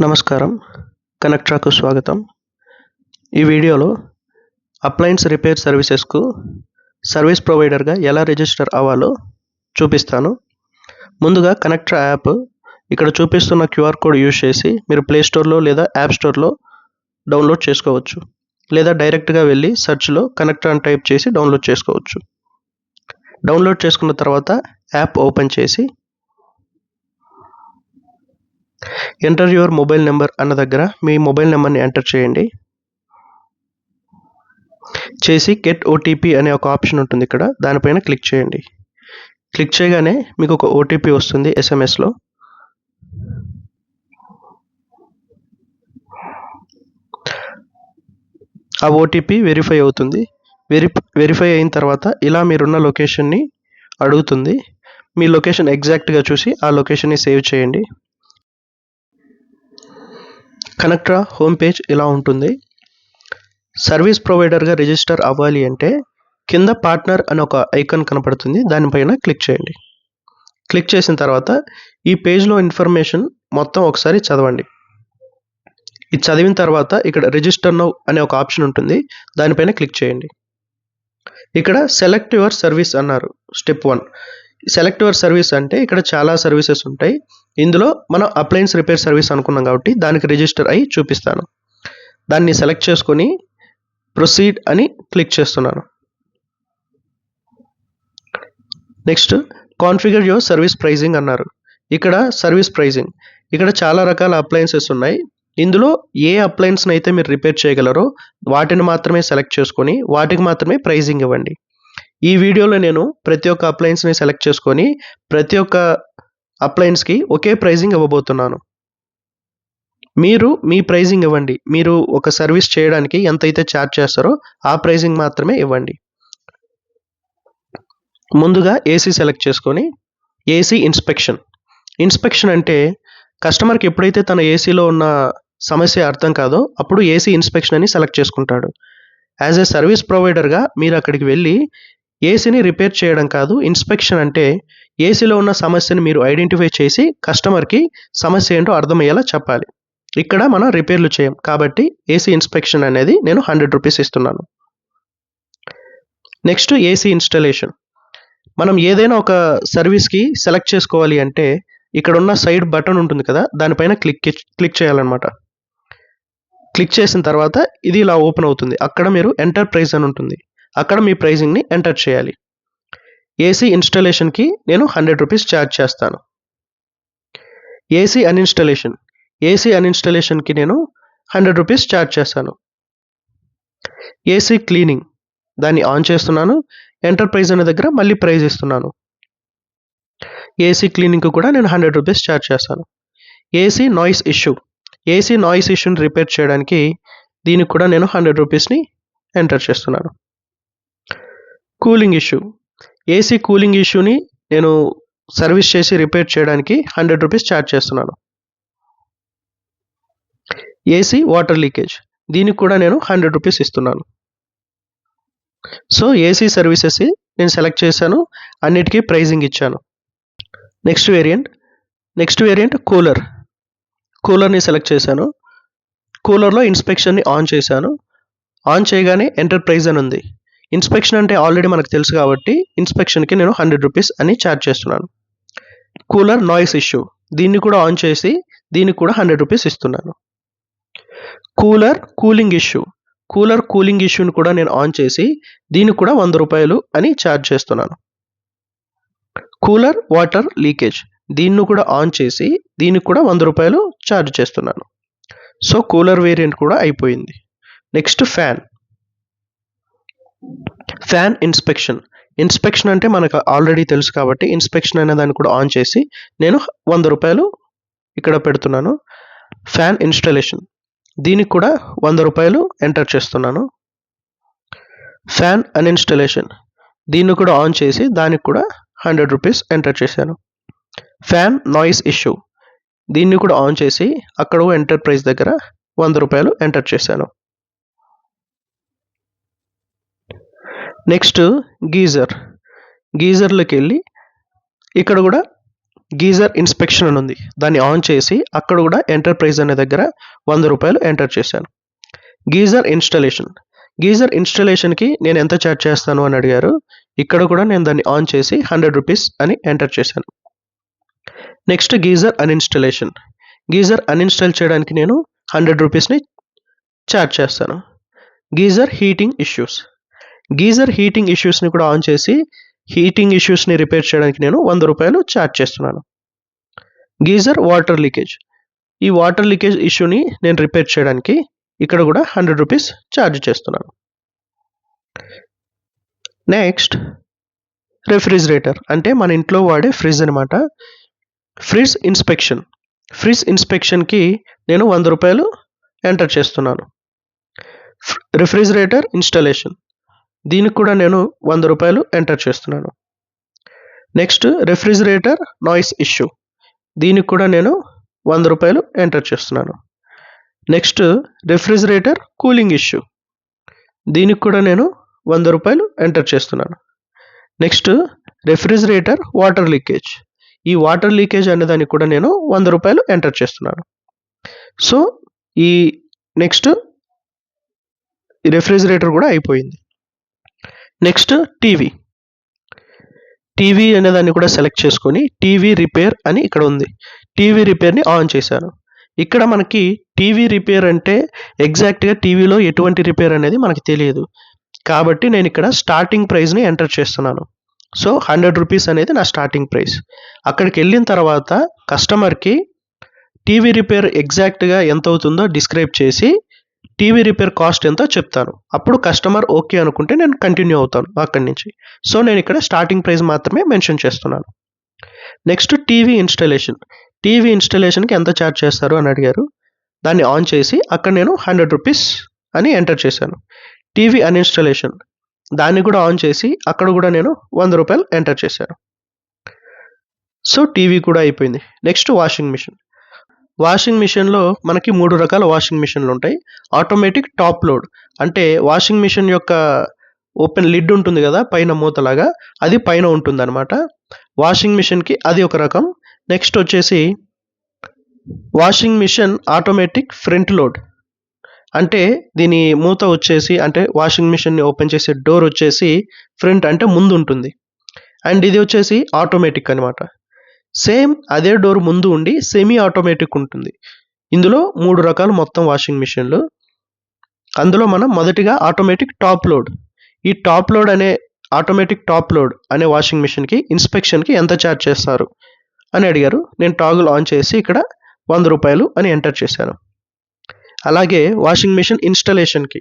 నమస్కారం. కనెక్ట్రాకు స్వాగతం. ఈ వీడియోలో అప్లయన్స్ రిపేర్ సర్వీసెస్కు సర్వీస్ ప్రొవైడర్గా ఎలా రిజిస్టర్ అవ్వాలో చూపిస్తాను. ముందుగా కనెక్ట్రా యాప్ ఇక్కడ చూపిస్తున్న క్యూఆర్ కోడ్ యూజ్ చేసి మీరు ప్లే స్టోర్లో లేదా యాప్ స్టోర్లో డౌన్లోడ్ చేసుకోవచ్చు, లేదా డైరెక్ట్గా వెళ్ళి సెర్చ్లో కనెక్ట్రా అని టైప్ చేసి డౌన్లోడ్ చేసుకోవచ్చు. డౌన్లోడ్ చేసుకున్న తర్వాత యాప్ ఓపెన్ చేసి ఎంటర్ యువర్ మొబైల్ నెంబర్ అన్న దగ్గర మీ మొబైల్ నెంబర్ని ఎంటర్ చేయండి. చేసి గెట్ ఓటీపీ అనే ఒక ఆప్షన్ ఉంటుంది, ఇక్కడ దానిపైన క్లిక్ చేయండి. క్లిక్ చేయగానే మీకు ఒక ఓటీపీ వస్తుంది ఎస్ఎంఎస్లో. ఆ ఓటీపీ వెరిఫై అవుతుంది. వెరిఫై అయిన తర్వాత ఇలా మీరున్న లొకేషన్ని అడుగుతుంది. మీ లొకేషన్ ఎగ్జాక్ట్గా చూసి ఆ లొకేషన్ని సేవ్ చేయండి. కనెక్ట్రా హోమ్ పేజ్ ఇలా ఉంటుంది. సర్వీస్ ప్రొవైడర్గా రిజిస్టర్ అవ్వాలి అంటే కింద పార్ట్నర్ అని ఒక ఐకాన్ కనపడుతుంది, దానిపైన క్లిక్ చేయండి. క్లిక్ చేసిన తర్వాత ఈ పేజ్లో ఇన్ఫర్మేషన్ మొత్తం ఒకసారి చదవండి. ఇది చదివిన తర్వాత ఇక్కడ రిజిస్టర్ నౌ అనే ఒక ఆప్షన్ ఉంటుంది, దానిపైన క్లిక్ చేయండి. ఇక్కడ సెలెక్ట్ యువర్ సర్వీస్ అన్నారు. స్టెప్ 1 సెలెక్ట్ యువర్ సర్వీస్ అంటే ఇక్కడ చాలా సర్వీసెస్ ఉంటాయి. ఇందులో మనం అప్లయన్స్ రిపేర్ సర్వీస్ అనుకున్నాం కాబట్టి దానికి రిజిస్టర్ అయ్యి చూపిస్తాను. దాన్ని సెలెక్ట్ చేసుకొని ప్రొసీడ్ అని క్లిక్ చేస్తున్నాను. Next configure your service pricing అన్నారు. ఇక్కడ సర్వీస్ ప్రైజింగ్, ఇక్కడ చాలా రకాల అప్లయన్సెస్ ఉన్నాయి. ఇందులో ఏ అప్లయన్స్ని అయితే మీరు రిపేర్ చేయగలరో వాటిని మాత్రమే సెలెక్ట్ చేసుకొని వాటికి మాత్రమే ప్రైజింగ్ ఇవ్వండి. ఈ వీడియోలో నేను ప్రతి ఒక్క అప్లయన్స్ని సెలెక్ట్ చేసుకొని ప్రతి ఒక్క అప్లయన్స్కి ఒకే ప్రైజింగ్ ఇవ్వబోతున్నాను. మీరు మీ ప్రైజింగ్ ఇవ్వండి. మీరు ఒక సర్వీస్ చేయడానికి ఎంతైతే ఛార్జ్ చేస్తారో ఆ ప్రైజింగ్ మాత్రమే ఇవ్వండి. ముందుగా ఏసీ సెలెక్ట్ చేసుకొని ఏసీ ఇన్స్పెక్షన్ అంటే కస్టమర్కి ఎప్పుడైతే తన ఏసీలో ఉన్న సమస్య అర్థం కాదో అప్పుడు ఏసీ ఇన్స్పెక్షన్ అని సెలెక్ట్ చేసుకుంటాడు. యాజ్ ఏ సర్వీస్ ప్రొవైడర్గా మీరు అక్కడికి వెళ్ళి ఏసీని రిపేర్ చేయడం కాదు, ఇన్స్పెక్షన్ అంటే ఏసీలో ఉన్న సమస్యని మీరు ఐడెంటిఫై చేసి కస్టమర్కి సమస్య ఏంటో అర్థమయ్యేలా చెప్పాలి. ఇక్కడ మనం రిపేర్లు చేయం కాబట్టి ఏసీ ఇన్స్పెక్షన్ అనేది నేను 100 రూపీస్ ఇస్తున్నాను. Next AC installation. మనం ఏదైనా ఒక సర్వీస్కి సెలెక్ట్ చేసుకోవాలి అంటే ఇక్కడ ఉన్న సైడ్ బటన్ ఉంటుంది కదా, దానిపైన క్లిక్ చేయాలన్నమాట. క్లిక్ చేసిన తర్వాత ఇది ఇలా ఓపెన్ అవుతుంది. అక్కడ మీరు ఎంటర్ ప్రైస్ అని ఉంటుంది, అక్కడ మీ ప్రైజింగ్ని ఎంటర్ చేయాలి. ఏసీ ఇన్స్టాలేషన్కి నేను 100 రూపీస్ ఛార్జ్ చేస్తాను. ఏసీ అన్ఇన్స్టాలేషన్కి నేను 100 రూపీస్ ఛార్జ్ చేస్తాను. ఏసీ క్లీనింగ్ దాన్ని ఆన్ చేస్తున్నాను. ఎంటర్ ప్రైస్ అనే దగ్గర మళ్ళీ ప్రైజ్ ఇస్తున్నాను. ఏసీ క్లీనింగ్కి కూడా నేను 100 రూపీస్ ఛార్జ్ చేస్తాను. ఏసీ నాయిస్ ఇష్యూని రిపేర్ చేయడానికి దీనికి కూడా నేను 100 రూపీస్ని ఎంటర్ చేస్తున్నాను. ఏసీ కూలింగ్ ఇష్యూని నేను సర్వీస్ చేసి రిపేర్ చేయడానికి 100 రూపీస్ ఛార్జ్ చేస్తున్నాను. ఏసీ వాటర్ లీకేజ్ దీనికి కూడా నేను 100 రూపీస్ ఇస్తున్నాను. సో ఏసీ సర్వీసెస్ నేను సెలెక్ట్ చేశాను, అన్నిటికీ ప్రైజింగ్ ఇచ్చాను. నెక్స్ట్ వేరియంట్ కూలర్ని సెలెక్ట్ చేశాను. కూలర్లో ఇన్స్పెక్షన్ని ఆన్ చేశాను. ఆన్ చేయగానే ఎంటర్ ప్రైజ్ అని ఉంది. ఇన్స్పెక్షన్ అంటే ఆల్రెడీ మనకు తెలుసు కాబట్టి ఇన్స్పెక్షన్కి నేను 100 రూపీస్ అని ఛార్జ్ చేస్తున్నాను. కూలర్ నాయిస్ ఇష్యూ దీన్ని కూడా ఆన్ చేసి దీనికి కూడా 100 రూపీస్ ఇస్తున్నాను. కూలర్ కూలింగ్ ఇష్యూని కూడా నేను ఆన్ చేసి దీనికి కూడా 100 రూపాయలు అని ఛార్జ్ చేస్తున్నాను. కూలర్ వాటర్ లీకేజ్ దీన్ని కూడా ఆన్ చేసి దీనికి కూడా 100 రూపాయలు ఛార్జ్ చేస్తున్నాను. సో కూలర్ వేరియంట్ కూడా అయిపోయింది. నెక్స్ట్ ఫ్యాన్ ఇన్స్పెక్షన్ అంటే మనకు ఆల్రెడీ తెలుసు కాబట్టి ఇన్స్పెక్షన్ అనే దాన్ని కూడా ఆన్ చేసి నేను 100 రూపాయలు ఇక్కడ పెడుతున్నాను. ఫ్యాన్ ఇన్స్టాలేషన్ దీనికి కూడా 100 రూపాయలు ఎంటర్ చేస్తున్నాను. ఫ్యాన్ అన్ఇన్స్టాలేషన్ దీన్ని కూడా ఆన్ చేసి దానికి కూడా 100 రూపీస్ ఎంటర్ చేశాను. ఫ్యాన్ నాయిస్ ఇష్యూ దీన్ని కూడా ఆన్ చేసి అక్కడ ఎంటర్ ప్రైస్ దగ్గర 100 రూపాయలు ఎంటర్ చేశాను. నెక్స్ట్ గీజర్లోకి వెళ్ళి ఇక్కడ కూడా గీజర్ ఇన్స్పెక్షన్ అని ఉంది, దాన్ని ఆన్ చేసి అక్కడ కూడా ఎంటర్ ప్రైస్ అనే దగ్గర 100 రూపాయలు ఎంటర్ చేశాను. గీజర్ ఇన్స్టలేషన్కి నేను ఎంత ఛార్జ్ చేస్తాను అని అడిగారు. ఇక్కడ కూడా నేను దాన్ని ఆన్ చేసి 100 రూపీస్ అని ఎంటర్ చేశాను. నెక్స్ట్ గీజర్ అన్ఇన్స్టాల్ చేయడానికి నేను 100 రూపీస్ని ఛార్జ్ చేస్తాను. గీజర్ హీటింగ్ ఇష్యూస్ని కూడా ఆన్ చేసి హీటింగ్ ఇష్యూస్ని రిపేర్ చేయడానికి నేను 100 రూపాయలు ఛార్జ్ చేస్తున్నాను. గీజర్ వాటర్ లీకేజ్, ఈ వాటర్ లీకేజ్ ఇష్యూని నేను రిపేర్ చేయడానికి ఇక్కడ కూడా 100 రూపీస్ ఛార్జ్ చేస్తున్నాను. నెక్స్ట్ రెఫ్రిజిరేటర్, అంటే మన ఇంట్లో వాడే ఫ్రిడ్జ్ అనమాట. ఫ్రిడ్జ్ ఇన్స్పెక్షన్కి నేను 100 రూపాయలు ఎంటర్ చేస్తున్నాను. రెఫ్రిజిరేటర్ ఇన్స్టాలేషన్, దీనికి కూడా నేను 100 రూపాయలు ఎంటర్ చేస్తున్నాను. నెక్స్ట్ రెఫ్రిజిరేటర్ నాయిస్ ఇష్యూ, దీనికి కూడా నేను 100 రూపాయలు ఎంటర్ చేస్తున్నాను. నెక్స్ట్ రెఫ్రిజిరేటర్ కూలింగ్ ఇష్యూ, దీనికి కూడా నేను 100 రూపాయలు ఎంటర్ చేస్తున్నాను. నెక్స్ట్ రెఫ్రిజిరేటర్ వాటర్ లీకేజ్, ఈ వాటర్ లీకేజ్ అనే దానికి కూడా నేను 100 రూపాయలు ఎంటర్ చేస్తున్నాను. సో ఈ నెక్స్ట్ రెఫ్రిజిరేటర్ కూడా అయిపోయింది. నెక్స్ట్ టీవీ అనే దాన్ని కూడా సెలెక్ట్ చేసుకొని టీవీ రిపేర్ అని ఇక్కడ ఉంది, టీవీ రిపేర్ని ఆన్ చేశాను. ఇక్కడ మనకి టీవీ రిపేర్ అంటే ఎగ్జాక్ట్గా టీవీలో ఎటువంటి రిపేర్ అనేది మనకి తెలియదు, కాబట్టి నేను ఇక్కడ స్టార్టింగ్ ప్రైస్ని ఎంటర్ చేస్తున్నాను. సో 100 రూపీస్ అనేది నా స్టార్టింగ్ ప్రైస్. అక్కడికి వెళ్ళిన తర్వాత కస్టమర్కి టీవీ రిపేర్ ఎగ్జాక్ట్గా ఎంత అవుతుందో డిస్క్రైబ్ చేసి టీవీ రిపేర్ కాస్ట్ ఎంతో చెప్తాను. అప్పుడు కస్టమర్ ఓకే అనుకుంటే నేను కంటిన్యూ అవుతాను అక్కడి నుంచి. సో నేను ఇక్కడ స్టార్టింగ్ ప్రైస్ మాత్రమే మెన్షన్ చేస్తున్నాను. నెక్స్ట్ టీవీ ఇన్స్టలేషన్కి ఎంత ఛార్జ్ చేస్తారు అని అడిగారు. దాన్ని ఆన్ చేసి అక్కడ నేను 100 రూపీస్ అని ఎంటర్ చేశాను. టీవీ అన్ఇన్స్టలేషన్, దాన్ని కూడా ఆన్ చేసి అక్కడ కూడా నేను 100 రూపాయలు ఎంటర్ చేశాను. సో టీవీ కూడా అయిపోయింది. నెక్స్ట్ వాషింగ్ మిషన్లో మనకి 3 రకాల వాషింగ్ మిషన్లు ఉంటాయి. ఆటోమేటిక్ టాప్ లోడ్, అంటే వాషింగ్ మిషన్ యొక్క ఓపెన్ లిడ్ ఉంటుంది కదా పైన మూతలాగా, అది పైన ఉంటుంది అనమాట. వాషింగ్ మిషన్కి అది ఒక రకం. నెక్స్ట్ వచ్చేసి washing machine automatic front load, అంటే దీని మూత వచ్చేసి, అంటే వాషింగ్ మిషన్ని ఓపెన్ చేసే డోర్ వచ్చేసి ఫ్రంట్ అంటే ముందు ఉంటుంది. అండ్ ఇది వచ్చేసి ఆటోమేటిక్ అనమాట. సేమ్ అదే డోర్ ముందు ఉండి సెమీ ఆటోమేటిక్ ఉంటుంది. ఇందులో 3 రకాలు మొత్తం వాషింగ్ మిషన్లు. అందులో మనం మొదటిగా ఆటోమేటిక్ టాప్ లోడ్, ఈ ఆటోమేటిక్ టాప్ లోడ్ అనే వాషింగ్ మిషన్కి ఇన్స్పెక్షన్కి ఎంత ఛార్జ్ చేస్తారు అని అడిగారు. నేను టాగుల్ ఆన్ చేసి ఇక్కడ 100 రూపాయలు అని ఎంటర్ చేశాను. అలాగే వాషింగ్ మిషన్ ఇన్స్టలేషన్కి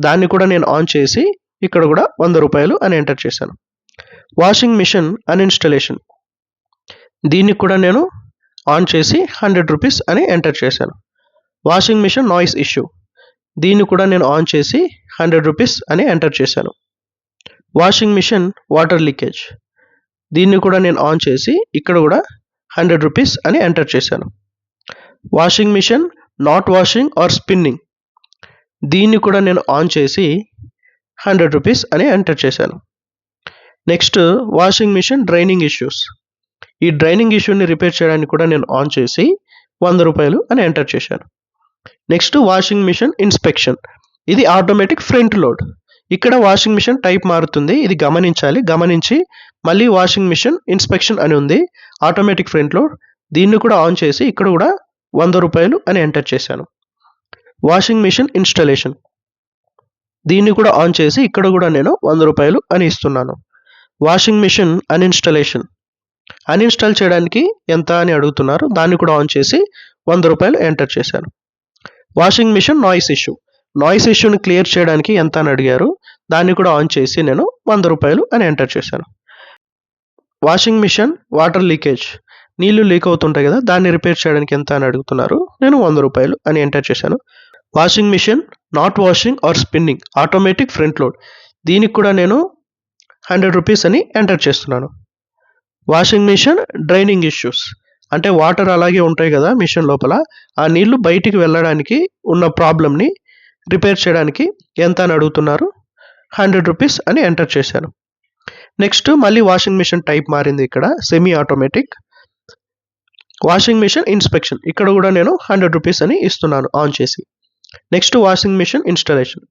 దాన్ని కూడా నేను ఆన్ చేసి ఇక్కడ కూడా 100 రూపాయలు అని ఎంటర్ చేశాను. వాషింగ్ మిషన్ అన్ఇన్స్టలేషన్, దీన్ని కూడా నేను ఆన్ చేసి 100 రూపీస్ అని ఎంటర్ చేశాను. వాషింగ్ మిషన్ నాయిస్ ఇష్యూ, దీన్ని కూడా నేను ఆన్ చేసి 100 రూపీస్ అని ఎంటర్ చేశాను. వాషింగ్ మిషన్ వాటర్ లీకేజ్, దీన్ని కూడా నేను ఆన్ చేసి ఇక్కడ కూడా 100 రూపీస్ అని ఎంటర్ చేశాను. Washing machine not washing or spinning, దీన్ని కూడా నేను ఆన్ చేసి 100 రూపీస్ అని ఎంటర్ చేశాను. Next washing machine draining issues, ఈ డ్రైనింగ్ ఇష్యూని రిపేర్ చేయడానికి కూడా నేను ఆన్ చేసి 100 రూపాయలు అని ఎంటర్ చేశాను. నెక్స్ట్ వాషింగ్ మిషన్ ఇన్స్పెక్షన్, ఇది ఆటోమేటిక్ ఫ్రంట్ లోడ్. ఇక్కడ వాషింగ్ మిషన్ టైప్ మారుతుంది, ఇది గమనించి మళ్ళీ వాషింగ్ మిషన్ ఇన్స్పెక్షన్ అని ఉంది ఆటోమేటిక్ ఫ్రంట్ లోడ్, దీన్ని కూడా ఆన్ చేసి ఇక్కడ కూడా 100 రూపాయలు అని ఎంటర్ చేశాను. వాషింగ్ మిషన్ ఇన్స్టాలేషన్, దీన్ని కూడా ఆన్ చేసి ఇక్కడ కూడా నేను 100 రూపాయలు అని ఇస్తున్నాను. వాషింగ్ మిషన్ అన్ఇన్స్టాల్ చేయడానికి ఎంత అని అడుగుతున్నారు, దాన్ని కూడా ఆన్ చేసి 100 రూపాయలు ఎంటర్ చేశాను. వాషింగ్ మిషన్ నాయిస్ ఇష్యూని క్లియర్ చేయడానికి ఎంత అని అడిగారు, దాన్ని కూడా ఆన్ చేసి నేను 100 రూపాయలు అని ఎంటర్ చేశాను. వాషింగ్ మిషన్ వాటర్ లీకేజ్, నీళ్లు లీక్ అవుతుంటాయి కదా, దాన్ని రిపేర్ చేయడానికి ఎంత అని అడుగుతున్నారు, నేను 100 రూపాయలు అని ఎంటర్ చేశాను. Washing machine not washing or spinning automatic front load, దీనికి కూడా నేను 100 రూపీస్ అని ఎంటర్ చేస్తున్నాను. వాషింగ్ మిషన్ డ్రైనింగ్ ఇష్యూస్, అంటే వాటర్ అలాగే ఉంటాయి కదా మిషన్ లోపల, ఆ నీళ్లు బయటికి వెళ్ళడానికి ఉన్న ప్రాబ్లమ్ని రిపేర్ చేయడానికి ఎంత అని అడుగుతున్నారు, 100 రూపీస్ అని ఎంటర్ చేశాను. నెక్స్ట్ మళ్ళీ వాషింగ్ మిషన్ టైప్ మారింది, ఇక్కడ semi automatic, washing machine inspection, ఇక్కడ కూడా నేను 100 రూపీస్ అని ఇస్తున్నాను ఆన్ చేసి. నెక్స్ట్ వాషింగ్ మిషన్ ఇన్స్టాలేషన్,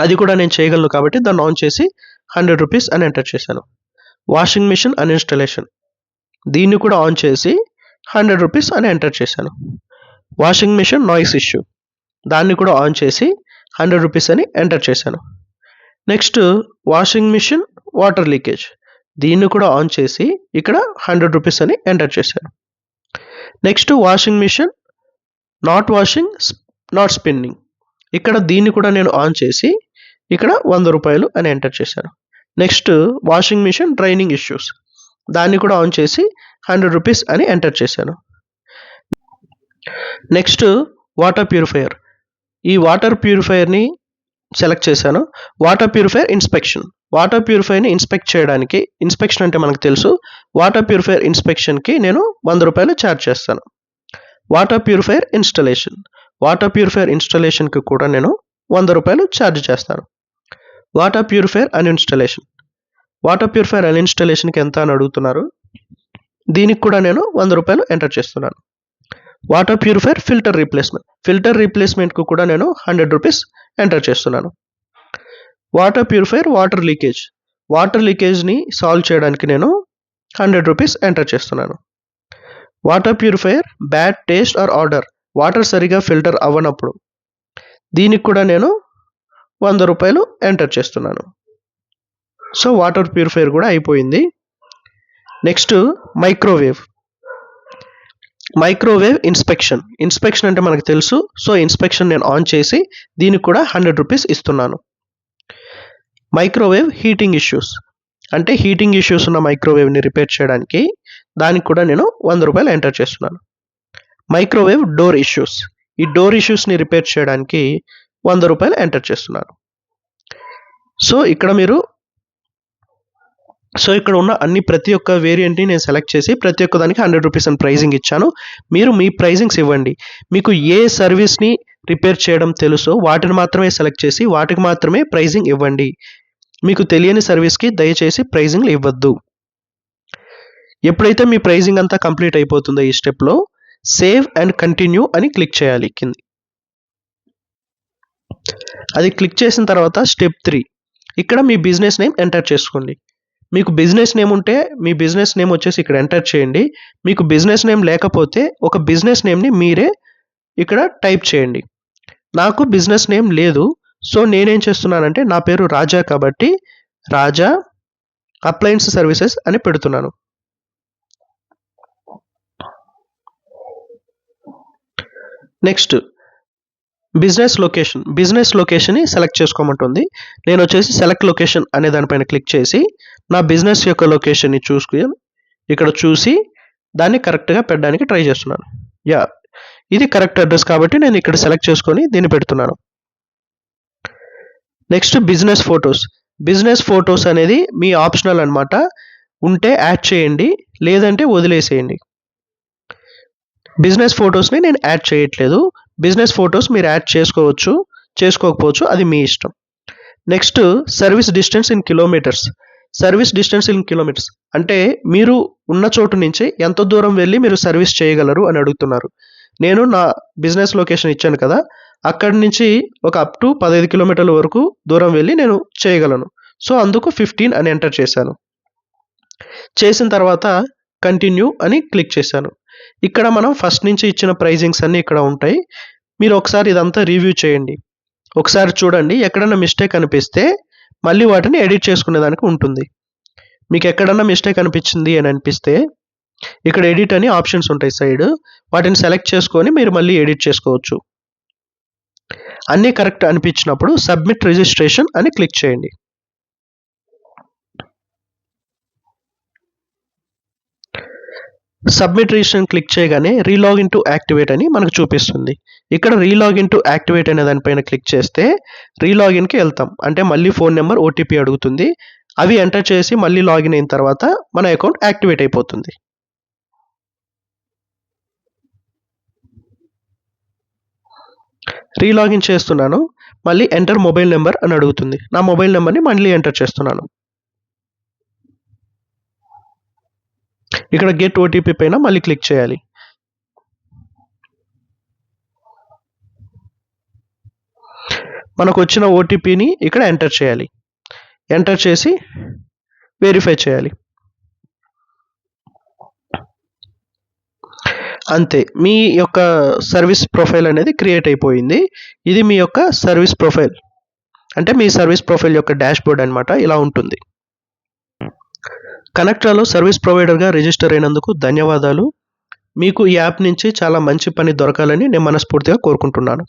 అది కూడా నేను చేయగలను కాబట్టి దాన్ని ఆన్ చేసి 100 రూపీస్ అని ఎంటర్ చేశాను. వాషింగ్ మిషన్ అన్ఇన్స్టాలేషన్, దీన్ని కూడా ఆన్ చేసి 100 రూపీస్ అని ఎంటర్ చేశాను. వాషింగ్ మిషన్ నాయిస్ ఇష్యూ, దాన్ని కూడా ఆన్ చేసి 100 రూపీస్ అని ఎంటర్ చేశాను. Next washing machine water leakage, దీన్ని కూడా ఆన్ చేసి ఇక్కడ 100 రూపీస్ అని ఎంటర్ చేశాను. Next washing machine not washing not spinning, ఇక్కడ దీన్ని కూడా నేను ఆన్ చేసి ఇక్కడ 100 రూపాయలు అని ఎంటర్ చేశాను. Next washing machine draining issues, దాన్ని కూడా ఆన్ చేసి 100 రూపీస్ అని ఎంటర్ చేశాను. నెక్స్ట్ వాటర్ ప్యూరిఫైయర్, ఈ వాటర్ ప్యూరిఫైయర్ని సెలెక్ట్ చేశాను. వాటర్ ప్యూరిఫైయర్ ఇన్స్పెక్షన్, వాటర్ ప్యూరిఫైయర్ని ఇన్స్పెక్ట్ చేయడానికి, ఇన్స్పెక్షన్ అంటే మనకు తెలుసు, వాటర్ ప్యూరిఫైయర్ ఇన్స్పెక్షన్కి నేను 100 రూపాయలు ఛార్జ్ చేస్తాను. Water purifier installation, water purifier ఇన్స్టాలేషన్కి కూడా నేను 100 రూపాయలు ఛార్జ్ చేస్తాను. Water purifier uninstallation, water purifier అన్ఇన్స్టాలేషన్కి ఎంత అని అడుగుతున్నారు, దీనికి కూడా నేను 100 రూపాయలు ఎంటర్ చేస్తున్నాను. Water purifier filter replacement, filter రీప్లేస్మెంట్కు కూడా నేను 100 రూపీస్ ఎంటర్ చేస్తున్నాను. Water purifier water leakage, water లీకేజ్ని సాల్వ్ చేయడానికి నేను 100 రూపీస్ ఎంటర్ చేస్తున్నాను. Water purifier bad taste or odour, water సరిగా ఫిల్టర్ అవ్వనప్పుడు, దీనికి కూడా నేను 100 రూపాయలు ఎంటర్ చేస్తున్నాను. సో వాటర్ ప్యూరిఫైయర్ కూడా అయిపోయింది. Next microwave, microwave inspection, inspection అంటే మనకు తెలుసు, సో ఇన్స్పెక్షన్ నేను ఆన్ చేసి దీనికి కూడా 100 రూపీస్ ఇస్తున్నాను. మైక్రోవేవ్ హీటింగ్ ఇష్యూస్, అంటే హీటింగ్ ఇష్యూస్ ఉన్న మైక్రోవేవ్ని రిపేర్ చేయడానికి, దానికి కూడా నేను 100 రూపాయలు ఎంటర్ చేస్తున్నాను. మైక్రోవేవ్ డోర్ ఇష్యూస్, ఈ డోర్ ఇష్యూస్ని రిపేర్ చేయడానికి 100 రూపాయలు ఎంటర్ చేస్తున్నాను. సో ఇక్కడ ఉన్న ప్రతి ఒక్క వేరియంట్ని నేను సెలెక్ట్ చేసి ప్రతి ఒక్క దానికి 100 రూపీస్ అని ప్రైజింగ్ ఇచ్చాను. మీరు మీ ప్రైజింగ్స్ ఇవ్వండి. మీకు ఏ సర్వీస్ని రిపేర్ చేయడం తెలుసో వాటిని మాత్రమే సెలెక్ట్ చేసి వాటికి మాత్రమే ప్రైజింగ్ ఇవ్వండి. మీకు తెలియని సర్వీస్కి దయచేసి ప్రైజింగ్లు ఇవ్వద్దు. ఎప్పుడైతే మీ ప్రైజింగ్ అంతా కంప్లీట్ అయిపోతుందో ఈ స్టెప్లో సేవ్ అండ్ కంటిన్యూ అని క్లిక్ చేయాలి కింది. అది క్లిక్ చేసిన తర్వాత స్టెప్ 3, ఇక్కడ మీ బిజినెస్ నేమ్ ఎంటర్ చేసుకోండి. మీకు బిజినెస్ నేమ్ ఉంటే మీ బిజినెస్ నేమ్ వచ్చేసి ఇక్కడ ఎంటర్ చేయండి. మీకు బిజినెస్ నేమ్ లేకపోతే ఒక బిజినెస్ నేమ్ని మీరే ఇక్కడ టైప్ చేయండి. నాకు బిజినెస్ నేమ్ లేదు, సో నేనేం చేస్తున్నానంటే నా పేరు రాజా కాబట్టి రాజా అప్లయన్స్ సర్వీసెస్ అని పెడుతున్నాను. నెక్స్ట్ బిజినెస్ లొకేషన్, బిజినెస్ లొకేషన్ని సెలెక్ట్ చేసుకోమంటుంది. నేను వచ్చేసి సెలెక్ట్ లొకేషన్ అనే దానిపైన క్లిక్ చేసి నా బిజినెస్ యొక్క లొకేషన్ని ఇక్కడ చూసి దాన్ని కరెక్ట్గా పెట్టడానికి ట్రై చేస్తున్నాను. ఇది కరెక్ట్ అడ్రస్ కాబట్టి నేను ఇక్కడ సెలెక్ట్ చేసుకొని దీన్ని పెడుతున్నాను. Next business photos, business photos అనేది మీ ఆప్షనల్ అనమాట. ఉంటే యాడ్ చేయండి, లేదంటే వదిలేసేయండి. బిజినెస్ ఫొటోస్ని నేను యాడ్ చేయట్లేదు. బిజినెస్ ఫొటోస్ మీరు యాడ్ చేసుకోవచ్చు, చేసుకోకపోవచ్చు, అది మీ ఇష్టం. Next service distance in kilometres, service distance in kilometres అంటే మీరు ఉన్న చోటు నుంచి ఎంత దూరం వెళ్ళి మీరు సర్వీస్ చేయగలరు అని అడుగుతున్నారు. నేను నా బిజినెస్ లొకేషన్ ఇచ్చాను కదా, అక్కడి నుంచి ఒక అప్ టు 15 కిలోమీటర్ల వరకు దూరం వెళ్ళి నేను చేయగలను. సో అందుకు 15 అని ఎంటర్ చేశాను. చేసిన తర్వాత కంటిన్యూ అని క్లిక్ చేశాను. ఇక్కడ మనం ఫస్ట్ నుంచి ఇచ్చిన ప్రైజింగ్స్ అన్నీ ఇక్కడ ఉంటాయి. మీరు ఒకసారి ఇదంతా రివ్యూ చేయండి, ఒకసారి చూడండి. ఎక్కడన్నా మిస్టేక్ అనిపిస్తే మళ్ళీ వాటిని ఎడిట్ చేసుకునేదానికి ఉంటుంది. మీకు ఎక్కడన్నా మిస్టేక్ అనిపించింది అని అనిపిస్తే ఇక్కడ ఎడిట్ అని ఆప్షన్స్ ఉంటాయి సైడ్, వాటిని సెలెక్ట్ చేసుకొని మీరు మళ్ళీ ఎడిట్ చేసుకోవచ్చు. అన్నీ కరెక్ట్ అనిపించినప్పుడు సబ్మిట్ రిజిస్ట్రేషన్ అని క్లిక్ చేయండి. సబ్మిట్ రిజిస్ట్రేషన్ క్లిక్ చేయగానే రీలాగిన్ టు యాక్టివేట్ అని మనకు చూపిస్తుంది. ఇక్కడ రీలాగిన్ టు యాక్టివేట్ అనే దానిపైన క్లిక్ చేస్తే రీలాగిన్కి వెళ్తాం, అంటే మళ్ళీ ఫోన్ నెంబర్ ఓటీపీ అడుగుతుంది. అవి ఎంటర్ చేసి మళ్ళీ లాగిన్ అయిన తర్వాత మన అకౌంట్ యాక్టివేట్ అయిపోతుంది. రీలాగిన్ చేస్తున్నాను, మళ్ళీ ఎంటర్ మొబైల్ నెంబర్ అని అడుగుతుంది. నా మొబైల్ నెంబర్ని మళ్ళీ ఎంటర్ చేస్తున్నాను. ఇక్కడ గెట్ ఓటీపీ పైన మళ్ళీ క్లిక్ చేయాలి. మనకు వచ్చిన ఓటీపీని ఇక్కడ ఎంటర్ చేయాలి. ఎంటర్ చేసి వెరిఫై చేయాలి. అంతే, మీ యొక్క సర్వీస్ ప్రొఫైల్ అనేది క్రియేట్ అయిపోయింది. ఇది మీ యొక్క సర్వీస్ ప్రొఫైల్, అంటే మీ సర్వీస్ ప్రొఫైల్ యొక్క డాష్బోర్డ్ అనమాట. ఇలా ఉంటుంది. కనెక్ట్రాలో సర్వీస్ ప్రొవైడర్గా రిజిస్టర్ అయినందుకు ధన్యవాదాలు. మీకు ఈ యాప్ నుంచి చాలా మంచి పని దొరకాలని నేను మనస్ఫూర్తిగా కోరుకుంటున్నాను.